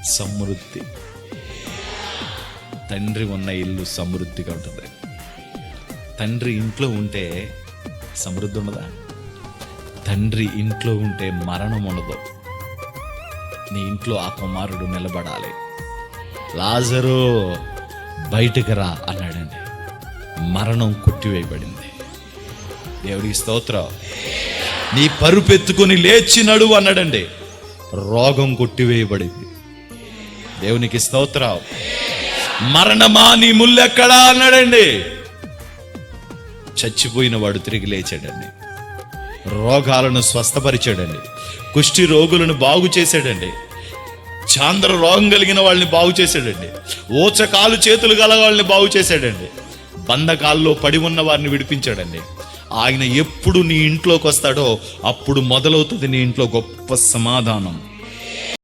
సమృద్ధి. తండ్రి ఉన్న ఇల్లు సమృద్ధిగా ఉంటుంది. తండ్రి ఇంట్లో ఉంటే సమృద్ధి ఉండదా? తండ్రి ఇంట్లో ఉంటే మరణం ఉండదు. నీ ఇంట్లో ఆ కుమారుడు నిలబడాలి. లాజరు బయటకు రా అన్నాడండి. మరణం కొట్టివేయబడింది. దేవుడికి స్తోత్రం. నీ పరుపెత్తుకొని లేచి నడువు అన్నాడండి. రోగం కొట్టివేయబడింది. దేవునికి స్తోత్రం. మరణమా నీ ముల్లెక్కడా అన్నాడండి. చచ్చిపోయిన వాడు తిరిగి లేచాడండి. రోగాలను స్వస్థపరిచాడండి. కుష్టి రోగులను బాగు చేశాడండి. చాంద్ర రోగం కలిగిన వాళ్ళని బాగు చేశాడండి. ఓచకాలు చేతులు గల వాళ్ళని బాగు చేశాడండి. బంధకాల్లో పడి ఉన్న వారిని విడిపించాడండి. ఆయన ఎప్పుడు నీ ఇంట్లోకి వస్తాడో అప్పుడు మొదలవుతుంది నీ ఇంట్లో గొప్ప సమాధానం.